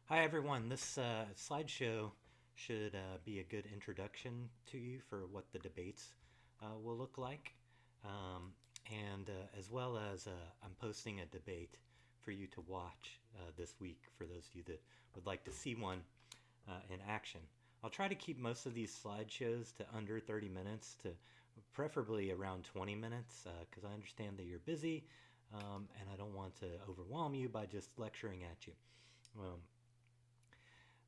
Hi, everyone. This slideshow should be a good introduction to you for what the debates will look like. Um, and as well as I'm posting a debate for you to watch this week for those of you that would like to see one in action. I'll try to keep most of these slideshows to under 30 minutes, to preferably around 20 minutes, because I understand that you're busy and I don't want to overwhelm you by just lecturing at you. Um,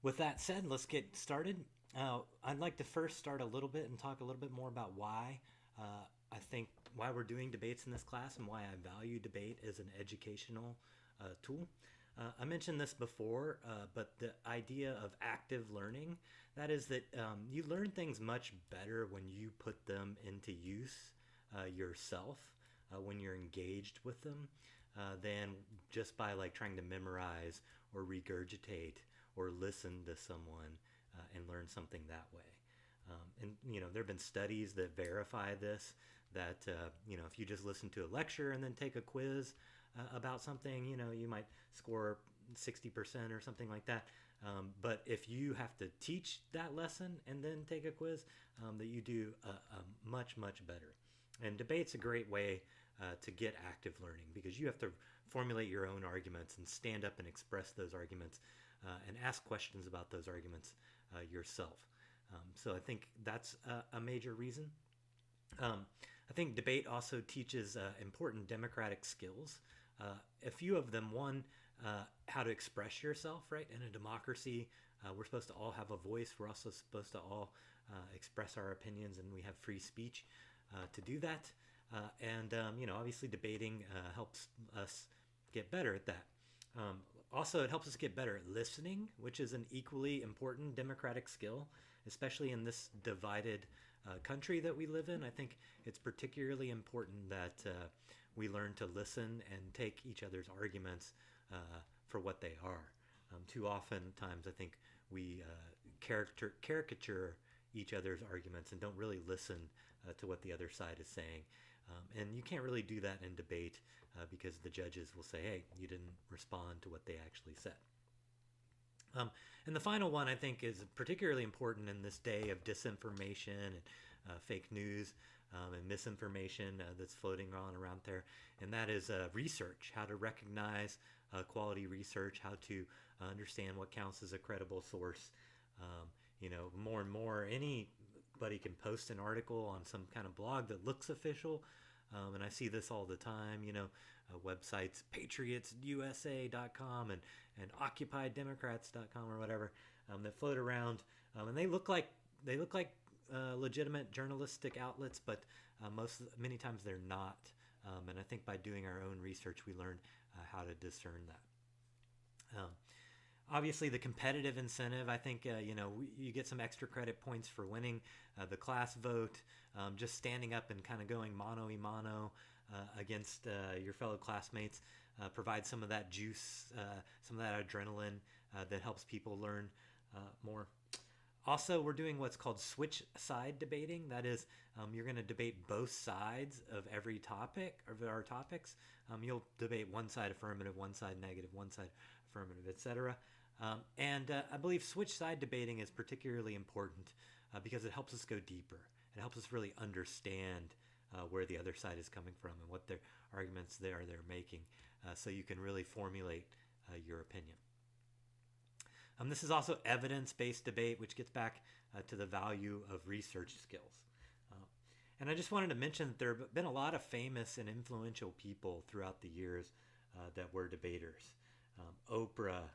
with that said, let's get started. I'd like to first start a little bit and talk a little bit more about why I think why we're doing debates in this class and why I value debate as an educational tool. I mentioned this before, but the idea of active learning, that is that you learn things much better when you put them into use yourself, when you're engaged with them, than just by like trying to memorize or regurgitate or listen to someone and learn something that way. And there have been studies that verify this. That if you just listen to a lecture and then take a quiz about something, you might score 60% or something like that. But if you have to teach that lesson and then take a quiz, that you do much better. And debate's a great way to get active learning because you have to formulate your own arguments and stand up and express those arguments and ask questions about those arguments yourself. So I think that's a major reason. I think debate also teaches important democratic skills. A few of them, one, how to express yourself, right? In a democracy, we're supposed to all have a voice. We're also supposed to all express our opinions, and we have free speech to do that. Obviously, debating helps us get better at that. Also, it helps us get better at listening, which is an equally important democratic skill, especially in this divided country that we live in. I think it's particularly important that we learn to listen and take each other's arguments for what they are. Too often times, I think we caricature each other's arguments and don't really listen to what the other side is saying. And you can't really do that in debate because the judges will say, hey, you didn't respond to what they actually said. And the final one, I think, is particularly important in this day of disinformation and fake news and misinformation that's floating on around there. And that is research, how to recognize quality research, how to understand what counts as a credible source. More and more, anybody can post an article on some kind of blog that looks official. And I see this all the time, websites, patriotsusa.com and occupydemocrats.com or whatever, that float around. And they look like legitimate journalistic outlets, but many times they're not. And I think by doing our own research, we learn how to discern that. Obviously, the competitive incentive, I think, you get some extra credit points for winning the class vote, just standing up and kind of going mano a mano against your fellow classmates provides some of that juice, some of that adrenaline that helps people learn more. Also, we're doing what's called switch side debating. That is, you're going to debate both sides of every topic, of our topics. You'll debate one side affirmative, one side negative, one side affirmative, etc. I believe switch side debating is particularly important because it helps us go deeper. It helps us really understand where the other side is coming from and what their arguments they're making, so you can really formulate your opinion. This is also evidence-based debate, which gets back to the value of research skills. And I just wanted to mention that there have been a lot of famous and influential people throughout the years that were debaters. Oprah,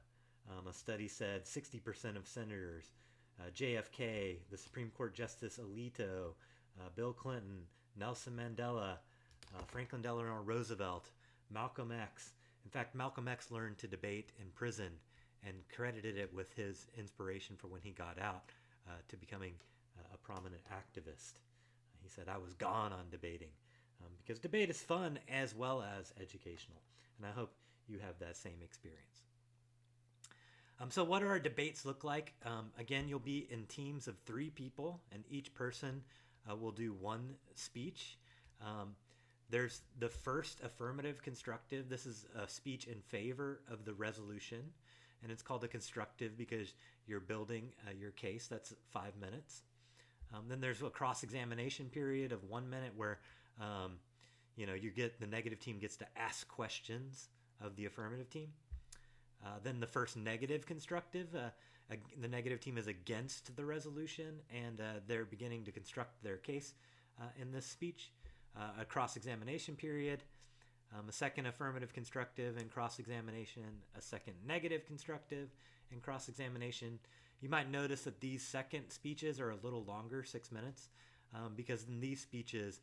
a study said 60% of senators, JFK, the Supreme Court Justice Alito, Bill Clinton, Nelson Mandela, Franklin Delano Roosevelt, Malcolm X. In fact, Malcolm X learned to debate in prison and credited it with his inspiration for when he got out to becoming a prominent activist. He said, I was gone on debating because debate is fun as well as educational. And I hope you have that same experience. So what do our debates look like? Again, you'll be in teams of 3 people, and each person will do one speech. There's the first affirmative constructive. This is a speech in favor of the resolution. and it's called a constructive because you're building your case. That's 5 minutes. Then there's a cross-examination period of 1 minute where the negative team gets to ask questions of the affirmative team. Then the first negative constructive, the negative team is against the resolution, and they're beginning to construct their case in this speech. A cross-examination period, a second affirmative constructive and cross-examination, a second negative constructive and cross-examination. You might notice that these second speeches are a little longer, 6 minutes, because in these speeches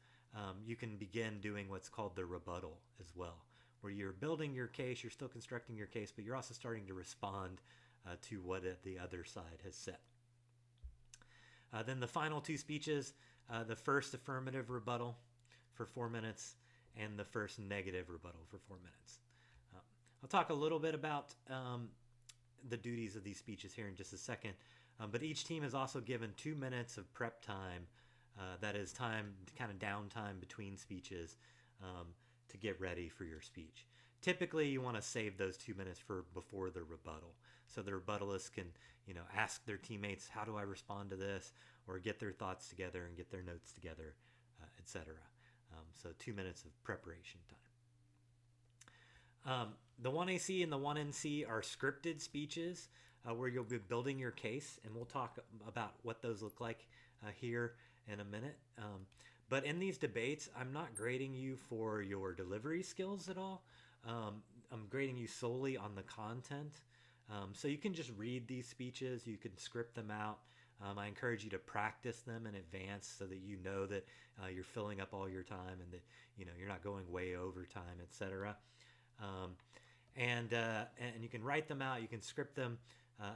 you can begin doing what's called the rebuttal as well, where you're building your case, you're still constructing your case, but you're also starting to respond to what the other side has said. Then the final two speeches, the first affirmative rebuttal for 4 minutes and the first negative rebuttal for 4 minutes. I'll talk a little bit about the duties of these speeches here in just a second, but each team is also given 2 minutes of prep time, that is time, kind of downtime between speeches, to get ready for your speech. Typically, you want to save those 2 minutes for before the rebuttal, so the rebuttalist can, ask their teammates, how do I respond to this, or get their thoughts together and get their notes together, etc. So 2 minutes of preparation time. The 1AC and the 1NC are scripted speeches where you'll be building your case, and we'll talk about what those look like here in a minute. But in these debates, I'm not grading you for your delivery skills at all. I'm grading you solely on the content. So you can just read these speeches, you can script them out. I encourage you to practice them in advance so that you know that you're filling up all your time and that you're not going way over time, etc. And you can write them out, you can script them,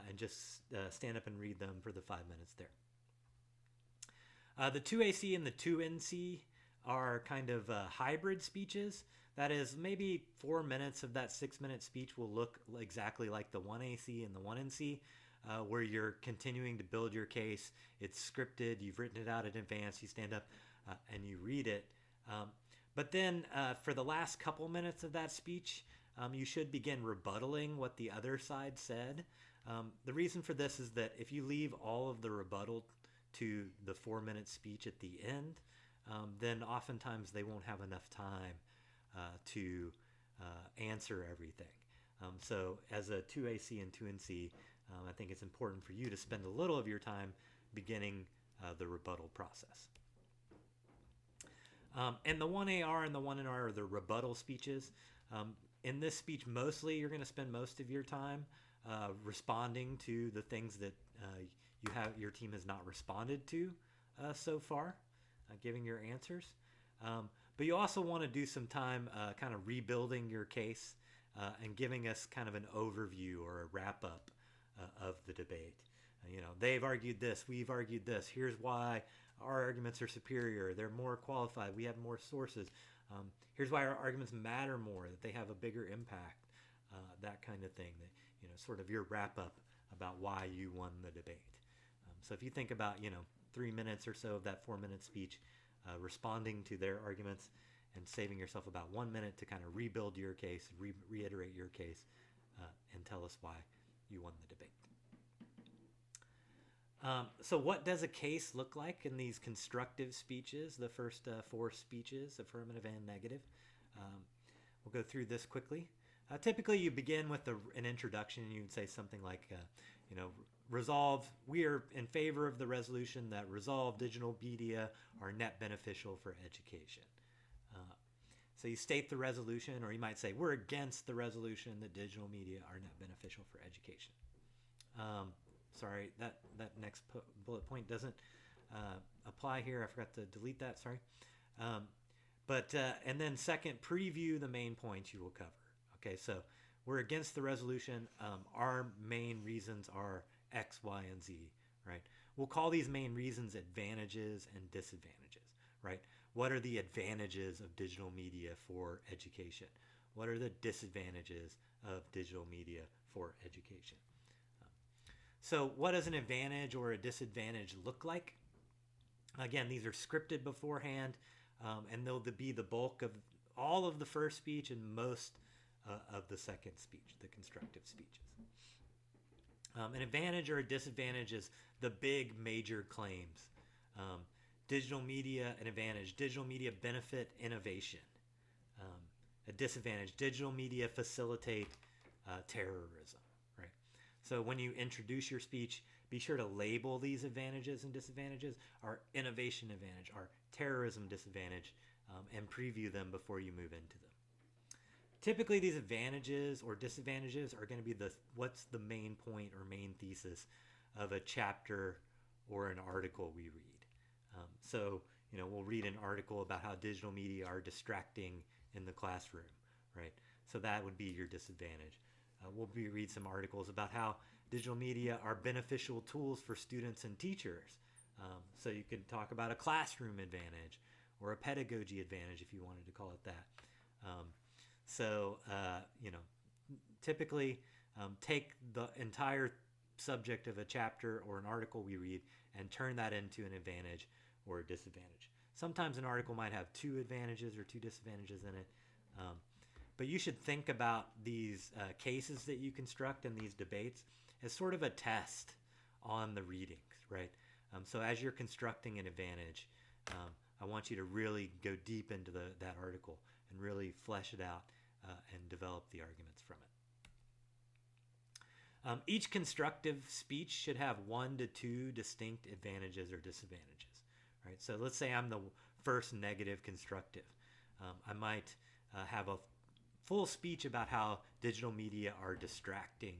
and just stand up and read them for the 5 minutes there. The 2AC and the 2NC are kind of hybrid speeches. That is, maybe 4 minutes of that 6 minute speech will look exactly like the 1AC and the 1NC, where you're continuing to build your case. It's scripted, you've written it out in advance, you stand up and you read it. But then for the last couple minutes of that speech, you should begin rebuttaling what the other side said. The reason for this is that if you leave all of the rebuttal to the 4 minute speech at the end, then oftentimes they won't have enough time to answer everything. So as a 2AC and 2NC, I think it's important for you to spend a little of your time beginning the rebuttal process. And the 1AR and the 1NR are the rebuttal speeches. In this speech, mostly you're going to spend most of your time responding to the things that your team has not responded to so far, giving your answers. But you also want to do some time kind of rebuilding your case and giving us kind of an overview or a wrap-up of the debate. They've argued this, we've argued this, here's why our arguments are superior, they're more qualified, we have more sources, here's why our arguments matter more, that they have a bigger impact, that kind of thing, that sort of your wrap-up about why you won the debate. So if you think about 3 minutes or so of that 4 minute speech, responding to their arguments and saving yourself about 1 minute to kind of rebuild your case, reiterate your case, and tell us why you won the debate. So what does a case look like in these constructive speeches, the first 4 speeches, affirmative and negative? We'll go through this quickly. Typically you begin with an introduction, and you would say something like, we are in favor of the resolution that resolve digital media are net beneficial for education. So you state the resolution, or you might say, we're against the resolution that digital media are net beneficial for education. Sorry, that next bullet point doesn't apply here. I forgot to delete that, sorry. And then second, preview the main points you will cover. Okay, so we're against the resolution. Our main reasons are X, Y, and Z, right? We'll call these main reasons advantages and disadvantages, right? What are the advantages of digital media for education? What are the disadvantages of digital media for education? So what does an advantage or a disadvantage look like? Again, these are scripted beforehand, and they'll be the bulk of all of the first speech and most of the second speech, the constructive speeches. An advantage or a disadvantage is the big major claims. Um, Digital media, an advantage. Digital media benefit innovation. Um, a disadvantage. Digital media facilitate terrorism. Right. So when you introduce your speech, be sure to label these advantages and disadvantages, our innovation advantage, our terrorism disadvantage, and preview them before you move into them. Typically, these advantages or disadvantages are going to be what's the main point or main thesis of a chapter or an article we read. So, we'll read an article about how digital media are distracting in the classroom, right? So that would be your disadvantage. Read some articles about how digital media are beneficial tools for students and teachers. So you could talk about a classroom advantage or a pedagogy advantage if you wanted to call it that. So, typically take the entire subject of a chapter or an article we read and turn that into an advantage or a disadvantage. Sometimes an article might have two advantages or two disadvantages in it. But you should think about these cases that you construct in these debates as sort of a test on the readings, right? So as you're constructing an advantage, I want you to really go deep into that article and really flesh it out and develop the arguments from it. Each constructive speech should have 1 to 2 distinct advantages or disadvantages, right? So let's say I'm the first negative constructive. I might have a full speech about how digital media are distracting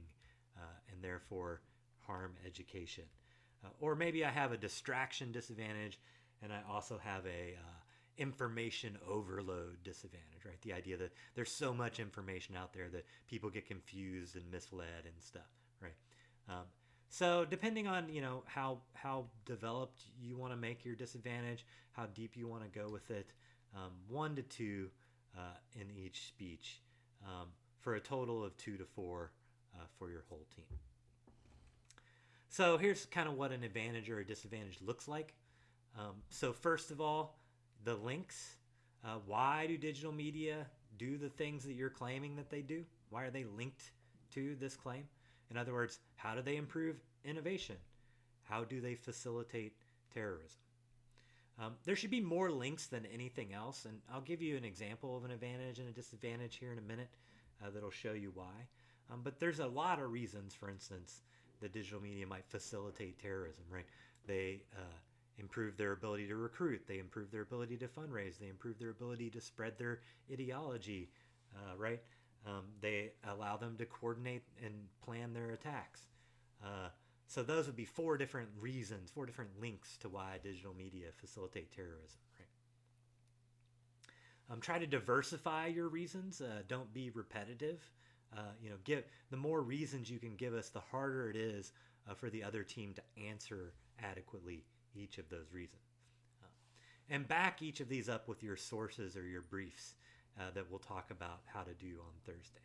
and therefore harm education. Or maybe I have a distraction disadvantage and I also have a information overload disadvantage, right? The idea that there's so much information out there that people get confused and misled and stuff, right? So depending on how developed you want to make your disadvantage, how deep you want to go with it, 1 to 2 in each speech, for a total of 2 to 4 for your whole team. So here's kind of what an advantage or a disadvantage looks like. So first of all, the links. Why do digital media do the things that you're claiming that they do? Why are they linked to this claim? In other words, how do they improve innovation? How do they facilitate terrorism? There should be more links than anything else, and I'll give you an example of an advantage and a disadvantage here in a minute that'll show you why. But there's a lot of reasons, for instance, that digital media might facilitate terrorism, right? They improve their ability to recruit. They improve their ability to fundraise. They improve their ability to spread their ideology, right? They allow them to coordinate and plan their attacks. So those would be 4 different reasons, 4 different links to why digital media facilitate terrorism, right? Try to diversify your reasons. Don't be repetitive. Give the more reasons you can give us, the harder it is for the other team to answer adequately each of those reasons. And back each of these up with your sources or your briefs that we'll talk about how to do on Thursday.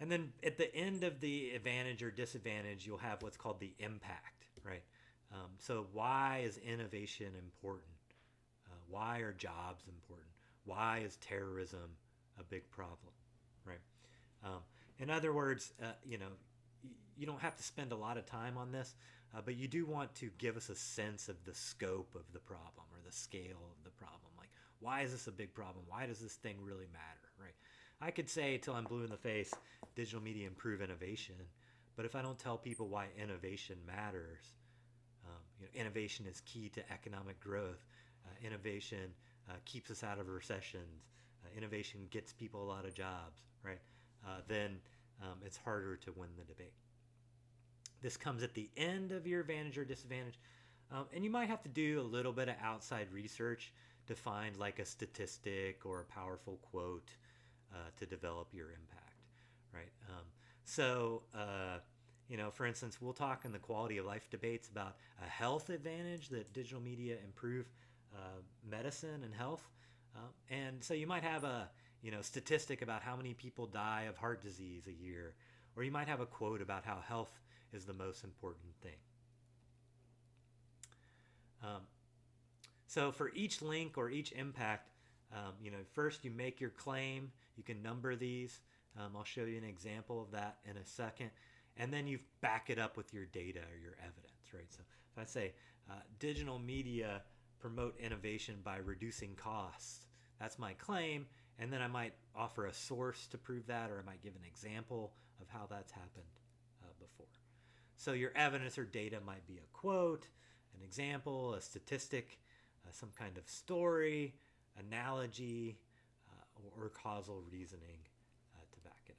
And then at the end of the advantage or disadvantage, you'll have what's called the impact, right? So why is innovation important? Why are jobs important? Why is terrorism a big problem, right? In other words, you don't have to spend a lot of time on this, but you do want to give us a sense of the scope of the problem or the scale of the problem. Like, why is this a big problem? Why does this thing really matter, right? I could say till I'm blue in the face, digital media improve innovation, but if I don't tell people why innovation matters, innovation is key to economic growth. Innovation keeps us out of recessions. Innovation gets people a lot of jobs, right? Then it's harder to win the debate. This comes at the end of your advantage or disadvantage, and you might have to do a little bit of outside research to find like a statistic or a powerful quote to develop your impact, right? For instance, we'll talk in the quality of life debates about a health advantage that digital media improve medicine and health. And so you might have a statistic about how many people die of heart disease a year, or you might have a quote about how health is the most important thing. So for each link or each impact, first you make your claim. You can number these. I'll show you an example of that in a second. and then you back it up with your data or your evidence, right? So if I say digital media promote innovation by reducing costs, that's my claim, and then I might offer a source to prove that, or I might give an example of how that's happened before. So your evidence or data might be a quote, an example, a statistic, some kind of story, analogy, or causal reasoning to back it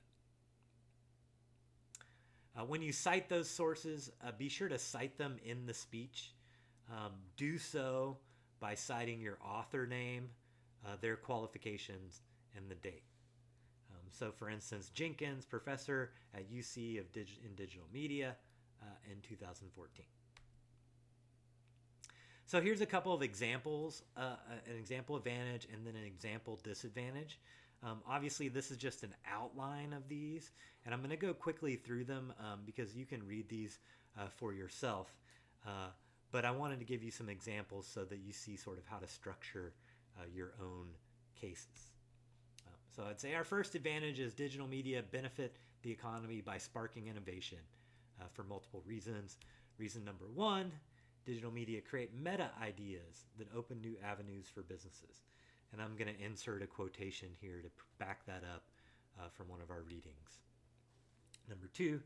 up. When you cite those sources, be sure to cite them in the speech. Do so by citing your author name, their qualifications, and the date. So for instance, Jenkins, professor at UC in digital media in 2014. So here's a couple of examples, an example advantage and then an example disadvantage. Obviously, this is just an outline of these, and I'm going to go quickly through them because you can read these for yourself. But I wanted to give you some examples so that you see sort of how to structure your own cases. So I'd say our first advantage is digital media benefit the economy by sparking innovation for multiple reasons. Reason number one, digital media create meta ideas that open new avenues for businesses. And I'm going to insert a quotation here to back that up from one of our readings. Number two,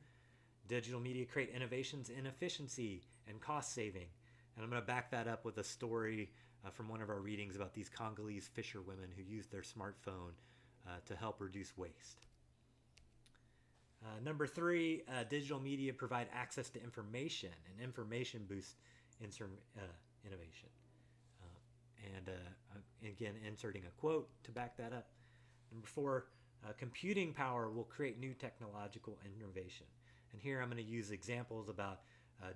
digital media create innovations in efficiency and cost saving. And I'm going to back that up with a story from one of our readings about these Congolese fisherwomen who used their smartphone to help reduce waste. Number three, digital media provide access to information, and information boosts innovation. And again, inserting a quote to back that up. Number four, computing power will create new technological innovation. And here I'm going to use examples about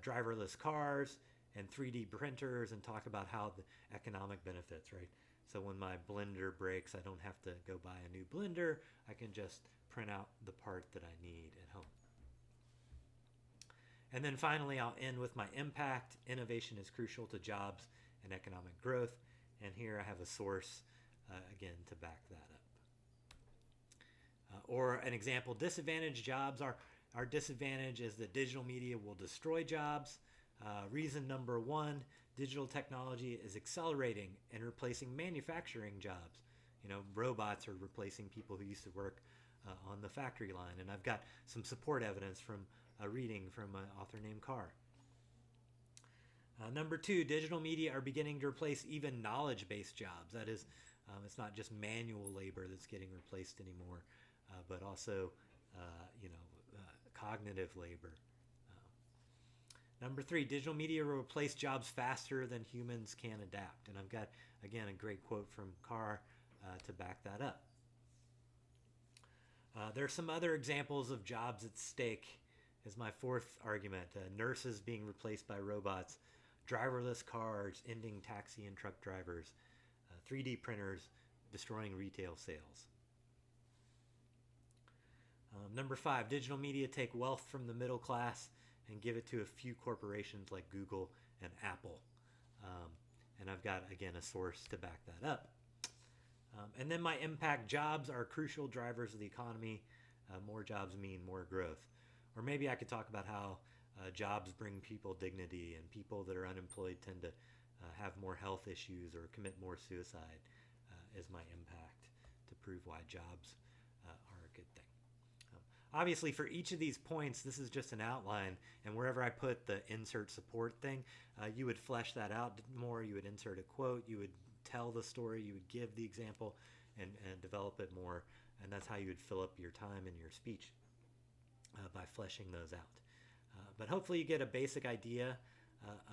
driverless cars and 3D printers and talk about how the economic benefits, right? So when my blender breaks, I don't have to go buy a new blender. I can just print out the part that I need at home. And then finally, I'll end with my impact. Innovation is crucial to jobs and economic growth. And here I have a source, again, to back that up. Or an example, disadvantaged jobs. Our disadvantage is that digital media will destroy jobs. Reason number one, digital technology is accelerating and replacing manufacturing jobs. You know, robots are replacing people who used to work on the factory line. And I've got some support evidence from a reading from an author named Carr. Number two, digital media are beginning to replace even knowledge-based jobs. That is, it's not just manual labor that's getting replaced anymore, but also, cognitive labor. Number three, digital media will replace jobs faster than humans can adapt. And I've got, again, a great quote from Carr to back that up. There are some other examples of jobs at stake as my fourth argument. Nurses being replaced by robots, driverless cars ending taxi and truck drivers, 3D printers destroying retail sales. Number five, digital media take wealth from the middle class and give it to a few corporations like Google and Apple. And I've got, again, a source to back that up. And then my impact, jobs are crucial drivers of the economy. More jobs mean more growth. Or maybe I could talk about how jobs bring people dignity, and people that are unemployed tend to have more health issues or commit more suicide as my impact to prove why jobs are a good thing. Obviously, for each of these points, this is just an outline, and wherever I put the insert support thing, you would flesh that out more. You would insert a quote, you would tell the story, you would give the example, and develop it more, and that's how you would fill up your time in your speech by fleshing those out. But hopefully you get a basic idea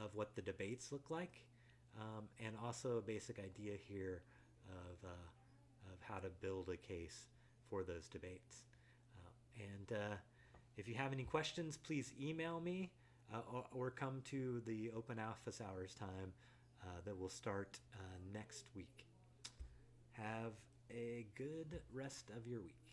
of what the debates look like, and also a basic idea here of how to build a case for those debates. And if you have any questions, please email me or come to the open office hours time that will start next week. Have a good rest of your week.